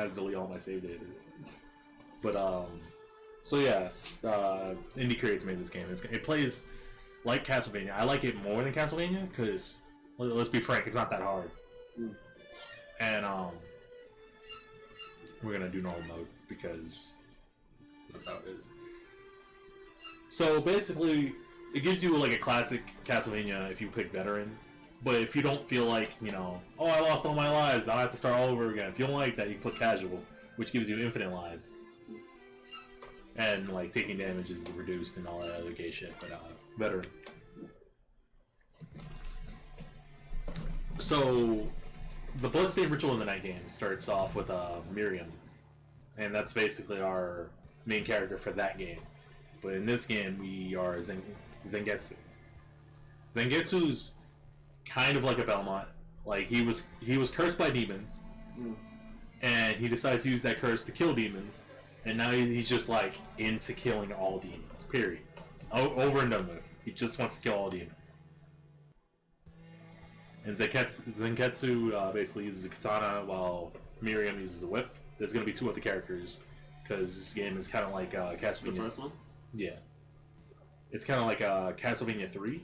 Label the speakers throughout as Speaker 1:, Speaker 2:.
Speaker 1: had to delete all my save data. But so yeah, Indie Creates made this game. It plays like Castlevania. I like it more than Castlevania because let's be frank, it's not that hard. And we're gonna do normal mode because that's how it is. So basically, it gives you like a classic Castlevania if you pick veteran. But if you don't feel like, you know, oh, I lost all my lives, I have to start all over again. If you don't like that, you put casual, which gives you infinite lives. And like taking damage is reduced and all that other gay shit. But veteran. So the Bloodstained Ritual in the Night game starts off with Miriam, and that's basically our main character for that game. But in this game, we are Zangetsu. Zangetsu's kind of like a Belmont. Like he was cursed by demons, and he decides to use that curse to kill demons, and now he's just like into killing all demons. Period. Over and done with. He just wants to kill all demons. And Zenketsu basically uses a katana while Miriam uses a whip. There's going to be two other characters because this game is kind of like Castlevania.
Speaker 2: The first one?
Speaker 1: Yeah. It's kind of like Castlevania 3,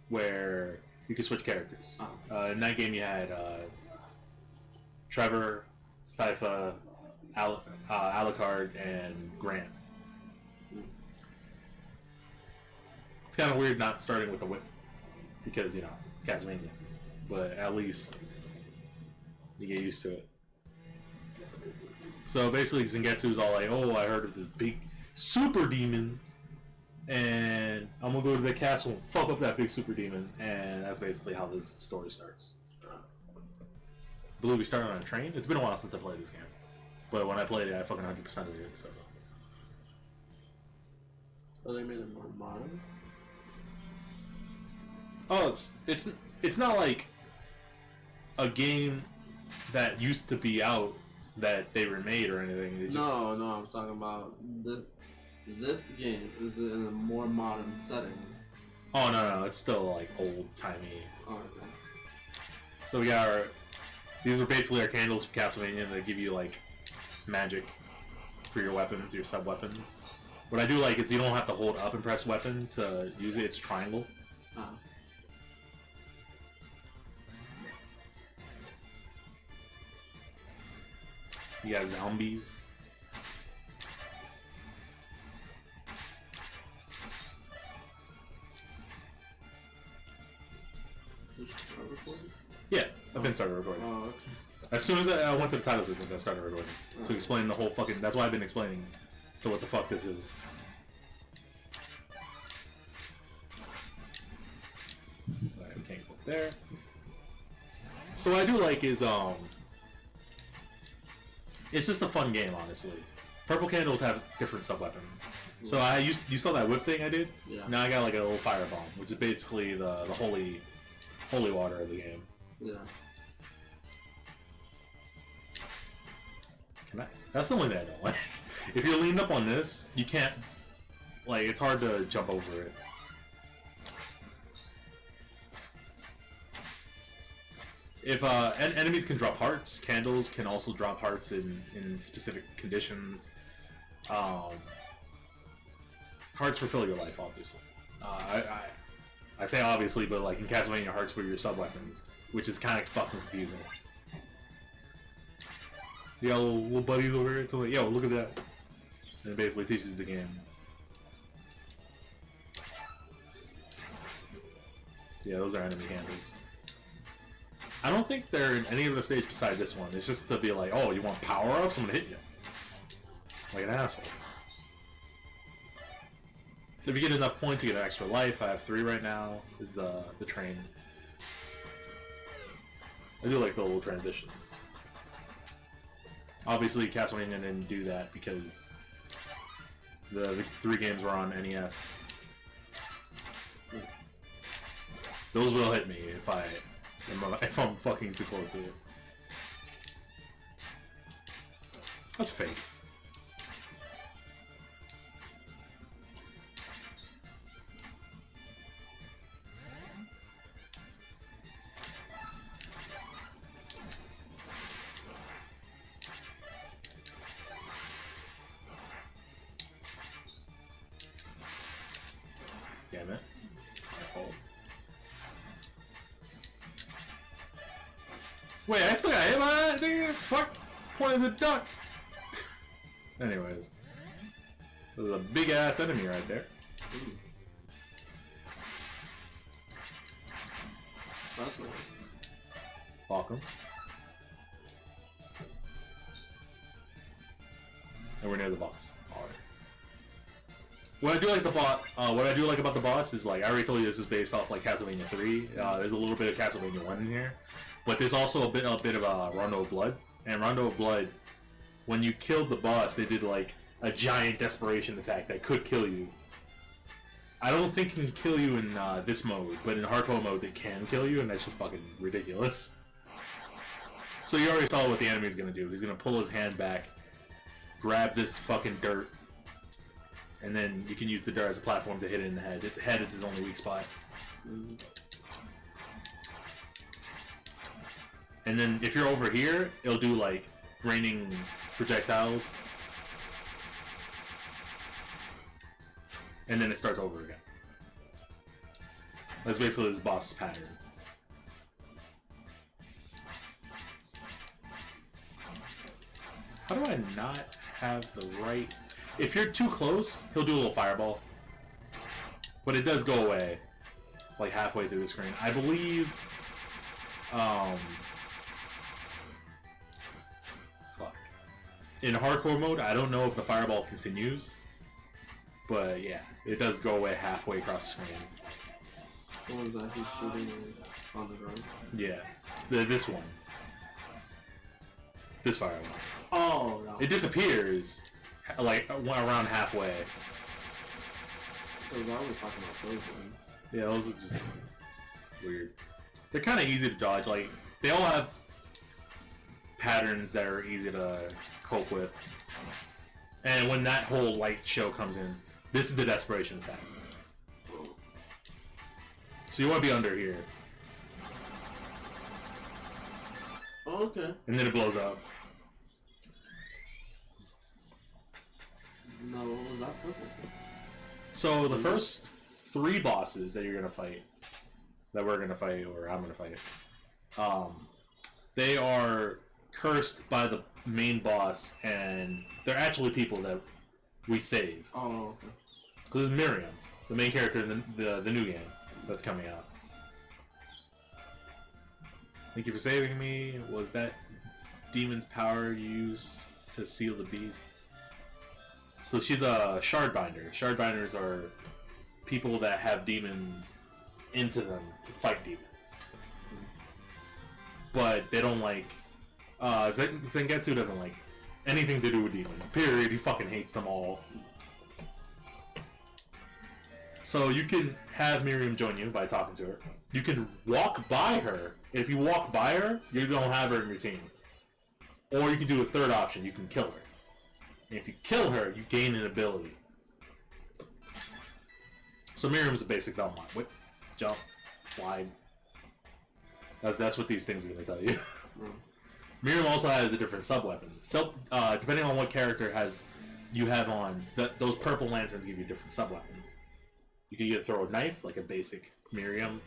Speaker 1: where you can switch characters. In that game you had Trevor, Sypha, Alucard, and Grant. It's kind of weird not starting with the whip because, you know, it's Castlevania, but at least you get used to it. So basically, Zangetsu is all like, "Oh, I heard of this big super demon, and I'm gonna go to the castle and fuck up that big super demon." And that's basically how this story starts. I believe we started on a train. It's been a while since I played this game, but when I played it, I fucking 100% of it. So.
Speaker 2: Oh, they made it more modern.
Speaker 1: Oh, it's not like a game that used to be out that they remade or anything.
Speaker 2: No, I'm talking about this game is in a more modern setting.
Speaker 1: Oh no, it's still like old timey.
Speaker 2: Oh, okay.
Speaker 1: So we got these are basically our candles for Castlevania that give you like magic for your weapons, your sub weapons. What I do like is you don't have to hold up and press weapon to use it. It's triangle. You got zombies.
Speaker 2: Did you start recording?
Speaker 1: Yeah, I've been started recording.
Speaker 2: Oh, okay.
Speaker 1: As soon as I went to the title sequence, I started recording. To explain the whole fucking... That's why I've been explaining to what the fuck this is. Alright, we can't go there. So what I do like is, it's just a fun game, honestly. Purple candles have different sub-weapons. So you saw that whip thing I did?
Speaker 2: Yeah.
Speaker 1: Now I got like a little firebomb, which is basically the holy water of the game.
Speaker 2: Yeah.
Speaker 1: That's the only thing I don't like. If you're leaned up on this, you can't, like, it's hard to jump over it. If enemies can drop hearts, candles can also drop hearts in specific conditions. Hearts fulfill your life, obviously. I say obviously, but like in Castlevania, hearts were your sub-weapons, which is kind of fucking confusing. You got little buddies over here, it's like, yo, look at that. And it basically teaches the game. Yeah, those are enemy candles. I don't think they're in any other stage besides this one. It's just to be like, oh, you want power-ups? I'm gonna hit you. Like an asshole. If you get enough points, you get an extra life. I have 3 right now, is the train. I do like the little transitions. Obviously, Castlevania didn't do that because the 3 games were on NES. Those will hit me if I'm fucking too close to it. That's fake. Wait, I still got hit by that? Nigga, fuck. Pointed the duck. Anyways. There's a big ass enemy right there.
Speaker 2: Ooh. That's nice.
Speaker 1: Fuck him. And we're near the boss. Alright. What I do like about the boss is, like, I already told you this is based off like Castlevania 3. There's a little bit of Castlevania 1 in here. But there's also a bit of Rondo of Blood. And Rondo of Blood, when you killed the boss, they did like a giant desperation attack that could kill you. I don't think it can kill you in this mode, but in hardcore mode it can kill you, and that's just fucking ridiculous. So you already saw what the enemy's gonna do. He's gonna pull his hand back, grab this fucking dirt, and then you can use the dirt as a platform to hit it in the head. Its head is his only weak spot. And then if you're over here, it'll do like raining projectiles. And then it starts over again. That's basically this boss's pattern. How do I not have the right... If you're too close, he'll do a little fireball. But it does go away. Like halfway through the screen. I believe... Fuck. In hardcore mode, I don't know if the fireball continues. But yeah, it does go away halfway across the screen.
Speaker 2: What was that? He's shooting on the ground?
Speaker 1: Yeah. This one. This fireball.
Speaker 2: Oh, no.
Speaker 1: It disappears, like, around halfway.
Speaker 2: Because I was talking about those ones.
Speaker 1: Yeah, those are just weird. They're kind of easy to dodge. Like, they all have patterns that are easy to cope with. And when that whole light show comes in, this is the desperation attack. So you want to be under here.
Speaker 2: Oh, okay.
Speaker 1: And then it blows up.
Speaker 2: No, what was that purple thing?
Speaker 1: So the first 3 bosses that you're gonna fight, that we're gonna fight, or I'm gonna fight, they are cursed by the main boss, and they're actually people that we save.
Speaker 2: Oh, okay.
Speaker 1: So there's Miriam, the main character in the new game that's coming out. Thank you for saving me. Was that demon's power used to seal the beast? So she's a shardbinder. Shardbinders are people that have demons into them to fight demons. But they don't like... Zangetsu doesn't like anything to do with demons. Period. He fucking hates them all. So you can have Miriam join you by talking to her. You can walk by her. If you walk by her, you don't have her in your team. Or you can do a third option. You can kill her. And if you kill her, you gain an ability. So Miriam's a basic Belmont. Whip, jump, slide. That's what these things are going to tell you. Miriam also has the different sub-weapons. So, depending on what character you have on, those purple lanterns give you different sub-weapons. You can either throw a knife, like a basic Miriam.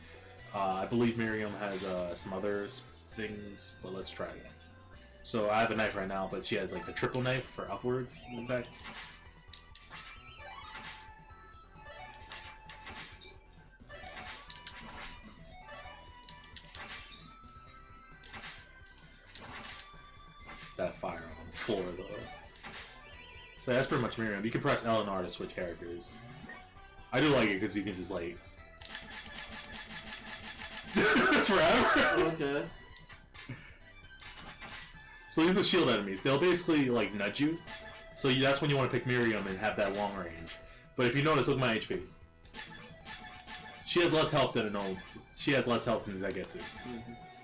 Speaker 1: I believe Miriam has some other things, but let's try that. So I have a knife right now, but she has like a triple knife for upwards attack. That fire on the floor though. So that's pretty much Miriam. You can press L and R to switch characters. I do like it because you can just like forever.
Speaker 2: Okay.
Speaker 1: So these are shield enemies. They'll basically like nudge you. So that's when you want to pick Miriam and have that long range. But if you notice, look at my HP. She has less health than She has less health than Zangetsu.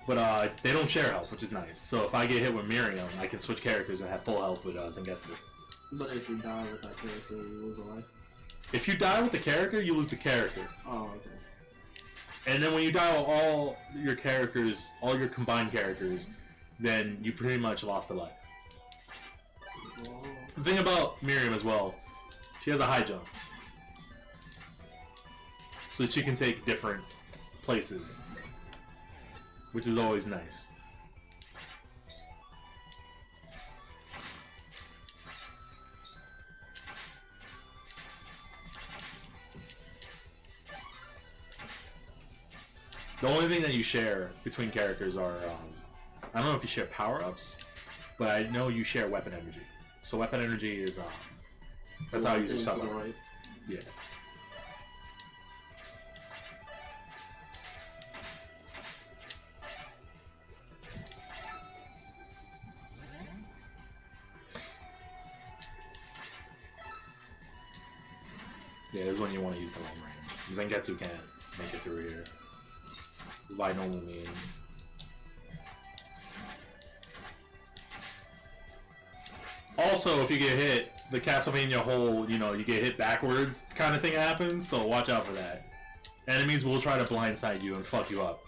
Speaker 1: But they don't share health, which is nice. So if I get hit with Miriam, I can switch characters and have full health with Zangetsu.
Speaker 2: But if you die with that character, you lose a life?
Speaker 1: If you die with the character, you lose the character.
Speaker 2: Oh, okay.
Speaker 1: And then when you die with all your characters, all your combined characters, then you pretty much lost a life.
Speaker 2: Whoa.
Speaker 1: The thing about Miriam as well, she has a high jump. So she can take different places. Which is always nice. The only thing that you share between characters are, I don't know if you share power-ups, but I know you share weapon energy. So weapon energy is, that's how you use your summon. Right. Yeah. Yeah, this is when you want to use the long range. Zangetsu can't make it through here. By normal means. Also, if you get hit, the Castlevania whole, you know, you get hit backwards kind of thing happens, so watch out for that. Enemies will try to blindside you and fuck you up.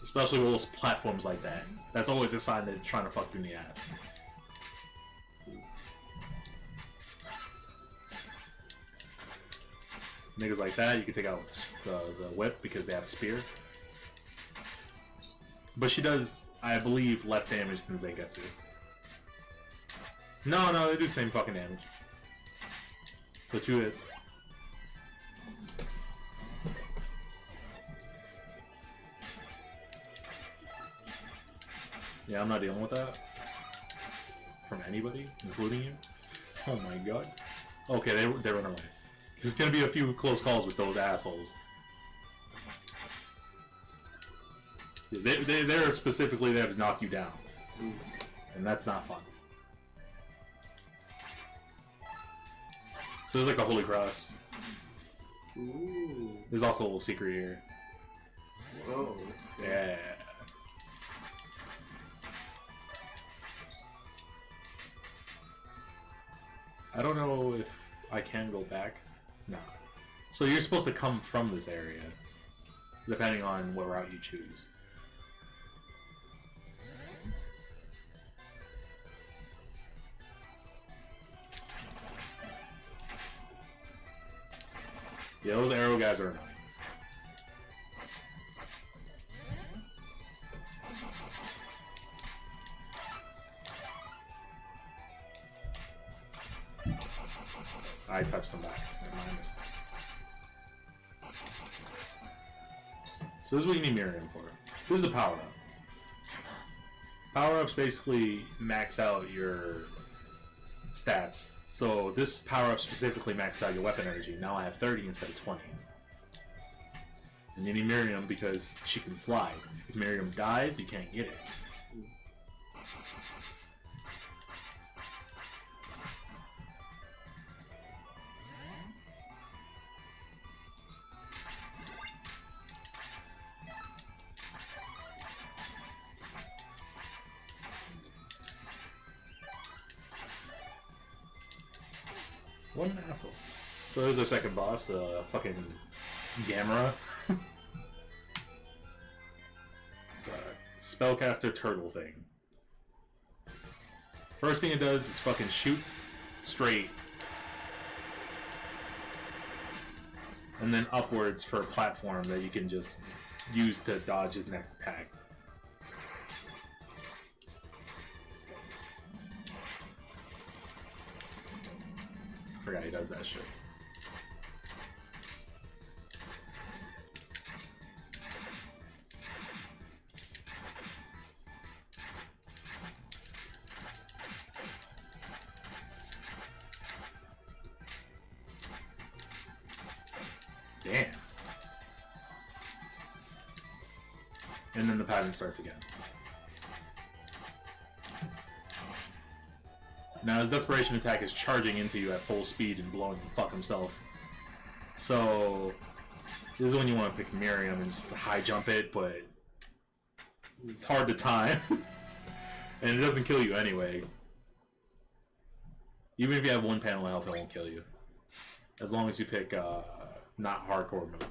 Speaker 1: Especially with those platforms like that. That's always a sign that they're trying to fuck you in the ass. Niggas like that, you can take out the whip because they have a spear. But she does, I believe, less damage than Zangetsu. No, they do the same fucking damage. So 2 hits. Yeah, I'm not dealing with that. From anybody, including you. Oh my god. Okay, they run away. There's gonna be a few close calls with those assholes. They're specifically there to knock you down. And that's not fun. So there's like a holy cross.
Speaker 2: Ooh.
Speaker 1: There's also a little secret here.
Speaker 2: Whoa.
Speaker 1: Yeah. I don't know if I can go back. No. So you're supposed to come from this area, depending on what route you choose. Yeah, those arrow guys are annoying. I touched some backs. So this is what you need Miriam for. This is a power-up. Power-ups basically max out your stats. So this power-up specifically maxes out your weapon energy. Now I have 30 instead of 20. And you need Miriam because she can slide. If Miriam dies, you can't get it. What an asshole. So there's our second boss, fucking Gamera. It's a spellcaster turtle thing. First thing it does is fucking shoot straight. And then upwards for a platform that you can just use to dodge his next attack. I forgot he does that shit. Damn. And then the pattern starts again. Now his desperation attack is charging into you at full speed and blowing the fuck himself. So this is when you want to pick Miriam and just high jump it, but it's hard to time. And it doesn't kill you anyway. Even if you have one panel of health, it won't kill you. As long as you pick not hardcore mode.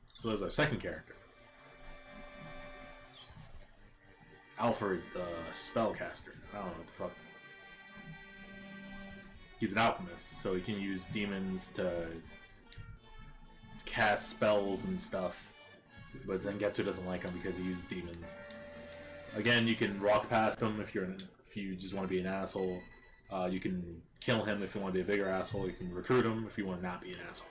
Speaker 1: So there's our second character. Alfred, the spellcaster. I don't know what the fuck. He's an alchemist, so he can use demons to cast spells and stuff. But Zangetsu doesn't like him because he uses demons. Again, you can walk past him if you just want to be an asshole. You can kill him if you want to be a bigger asshole. You can recruit him if you want to not be an asshole.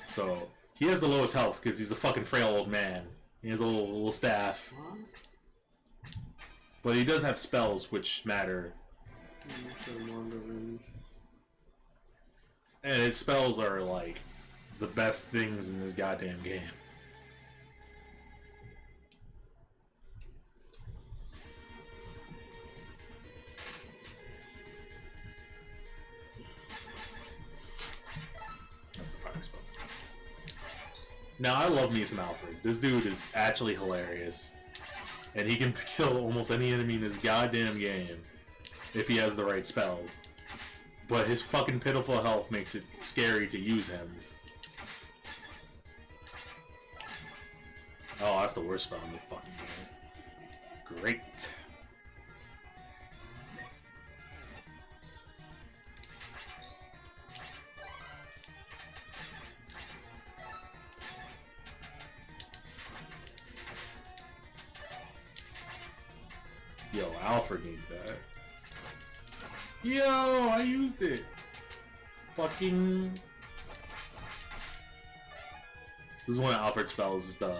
Speaker 1: So he has the lowest health because he's a fucking frail old man. He has a little staff. But he does have spells which matter. And his spells are like the best things in this goddamn game. That's the fire spell. Now I love me some Alfred. This dude is actually hilarious. And he can kill almost any enemy in this goddamn game if he has the right spells. But his fucking pitiful health makes it scary to use him. Oh, that's the worst spell in the fucking game. Great. Yo, Alfred needs that. Yo, I used it. Fucking. This is one of Alfred's spells. Is the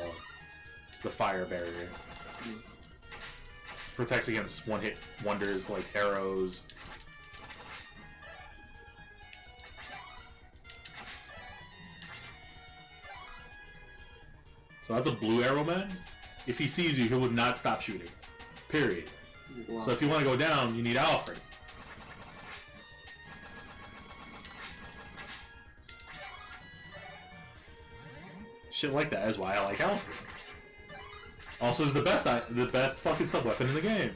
Speaker 1: fire barrier. Protects against one-hit wonders like arrows. So that's a blue arrow, man. If he sees you, he would not stop shooting. Period. Wow. So if you want to go down, you need Alfred. Shit like that is why I like Alfred. Also, is the best fucking sub-weapon in the game.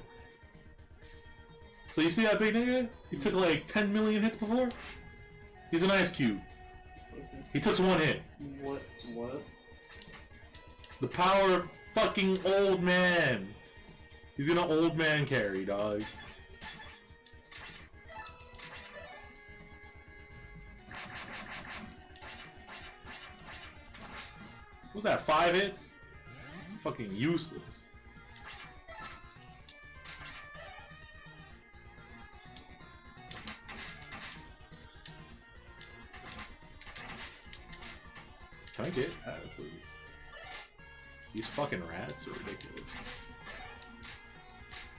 Speaker 1: So you see that big nigga? He took like 10 million hits before? He's an ice cube.
Speaker 2: Okay.
Speaker 1: He took one hit.
Speaker 2: What?
Speaker 1: The power of fucking old man. He's gonna old man carry, dog. What was that, 5 hits? Fucking useless. Can I get that, please? These fucking rats are ridiculous.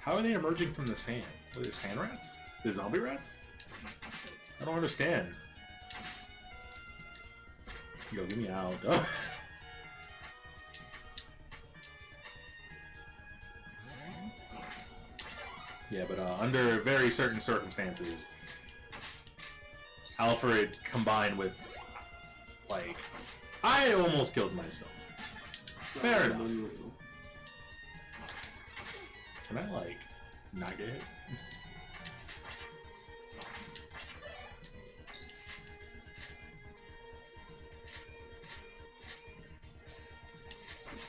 Speaker 1: How are they emerging from the sand? Are they sand rats? The zombie rats? I don't understand. Yo, get me out. Yeah, but under very certain circumstances, Alfred combined with, like, I almost killed myself. Fair enough. Can I, like, not get hit?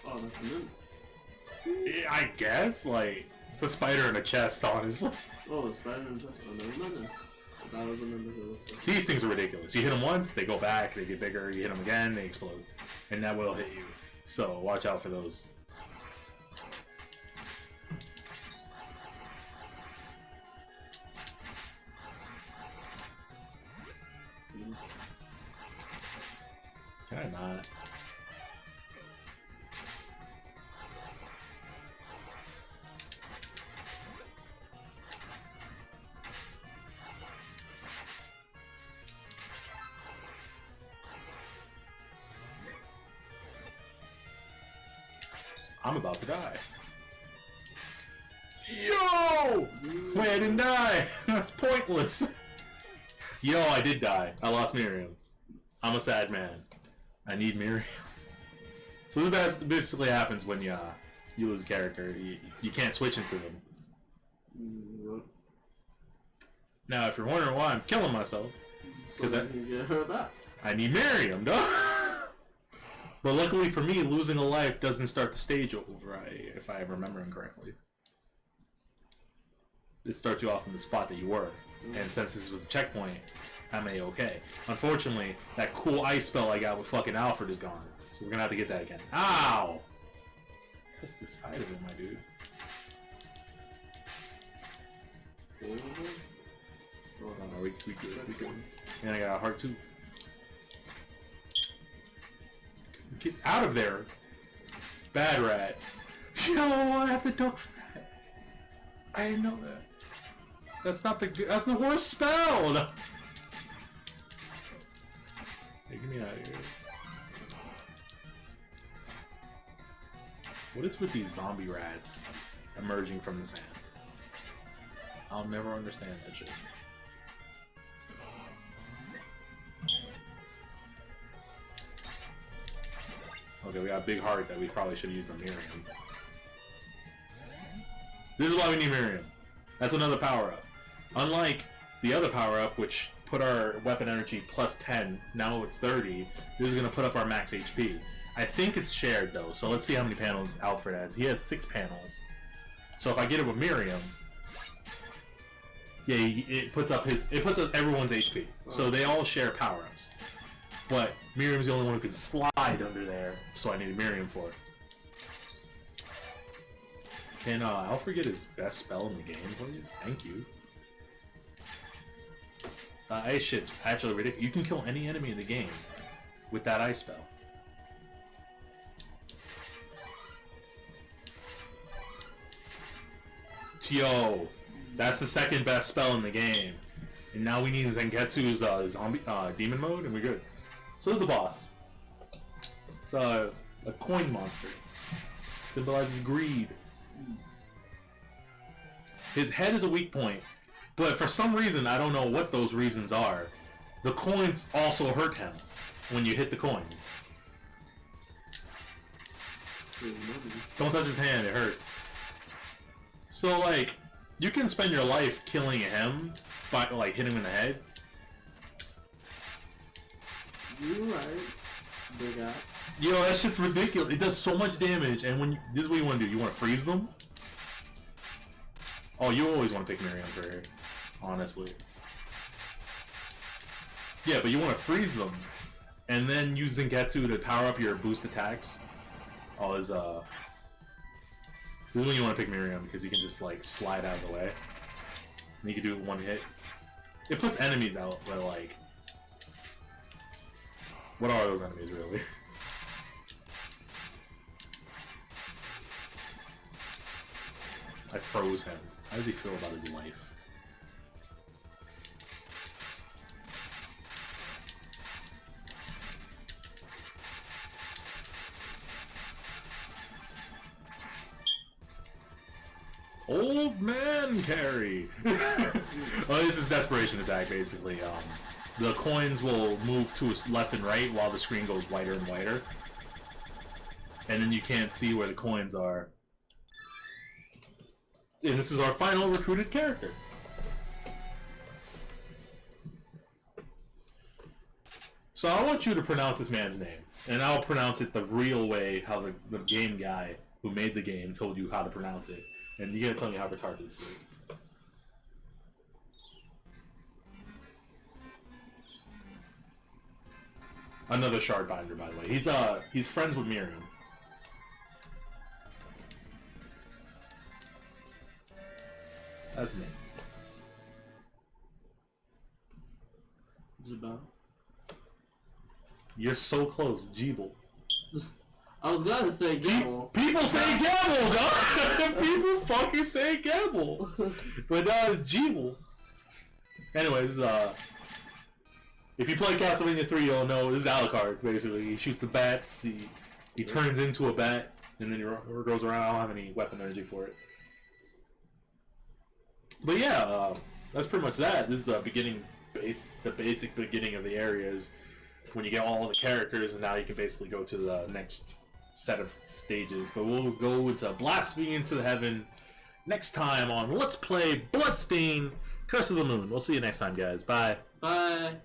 Speaker 2: Oh, that's a moon.
Speaker 1: Yeah, I guess, like, the spider in a chest, honestly.
Speaker 2: Oh, the spider in a chest. Oh, never mind. That was a number.
Speaker 1: These things are ridiculous. You hit them once, they go back, they get bigger. You hit them again, they explode. And that will hit you. So, watch out for those. Can I not? I'm about to die. Yo! Wait, I didn't die! That's pointless! Yo, I did die. I lost Miriam. I'm a sad man. I need Miriam. So this basically happens when you lose a character. You can't switch into them. Now, if you're wondering why I'm killing myself, because I need Miriam, dog. But luckily for me, losing a life doesn't start the stage over, if I remember correctly. It starts you off in the spot that you were. And since this was a checkpoint, I'm A-okay. Unfortunately, that cool ice spell I got with fucking Alfred is gone. So we're gonna have to get that again. Ow! Touch the side of it, my dude. Oh, no, we good. And I got a heart too. Get out of there, bad rat. Yo, I have to duck for that. I didn't know that. That's not the. That's the worst spell. No. Hey, get me out of here. What is with these zombie rats emerging from the sand? I'll never understand that shit. Okay, we got a big heart that we probably should have used on Miriam. This is why we need Miriam. That's another power-up. Unlike the other power-up, which put our weapon energy plus 10, now it's 30, this is going to put up our max HP. I think it's shared, though, so let's see how many panels Alfred has. He has 6 panels. So if I get it with Miriam, yeah, it puts up everyone's HP. So they all share power-ups. But Miriam's the only one who can slide under there, so I need a Miriam for it. Can Alfred get his best spell in the game, please? Thank you. Ice shit's actually ridiculous. You can kill any enemy in the game with that ice spell. Yo, that's the second best spell in the game. And now we need Zangetsu's zombie demon mode, and we're good. So is the boss. It's a coin monster. Symbolizes greed. His head is a weak point, but for some reason, I don't know what those reasons are, the coins also hurt him when you hit the coins. Don't touch his hand, it hurts. So, like, you can spend your life killing him by, like, hitting him in the head.
Speaker 2: You're right, big guy.
Speaker 1: Yo, that shit's ridiculous. It does so much damage, and when this is what you want to do. You want to freeze them? Oh, you always want to pick Miriam for here, honestly. Yeah, but you want to freeze them, and then use Zangetsu to power up your boost attacks. Oh, this is when you want to pick Miriam, because you can just, like, slide out of the way. And you can do it one hit. It puts enemies out, but, like... What are those enemies, really? I froze him. How does he feel about his life? Old man carry! Well, this is desperation attack, basically. The coins will move to left and right while the screen goes whiter and whiter. And then you can't see where the coins are. And this is our final recruited character. So I want you to pronounce this man's name. And I'll pronounce it the real way, how the game guy who made the game told you how to pronounce it. And you gotta tell me how retarded this is. Another Shardbinder, by the way. He's friends with Miriam. That's his name.
Speaker 2: Jibba.
Speaker 1: You're so close, Jeeble.
Speaker 2: I was gonna say Gabble.
Speaker 1: People say Gabble, dog! People fucking say Gabble! But it's Jeeble. Anyways, if you play Castlevania 3, you'll know this is Alucard, basically. He shoots the bats, he turns into a bat, and then he goes around. I don't have any weapon energy for it. But yeah, that's pretty much that. This is the beginning, the basic beginning of the areas when you get all the characters, and now you can basically go to the next set of stages. But we'll go into Blasphemy into the Heaven next time on Let's Play Bloodstained, Curse of the Moon. We'll see you next time, guys. Bye.
Speaker 2: Bye.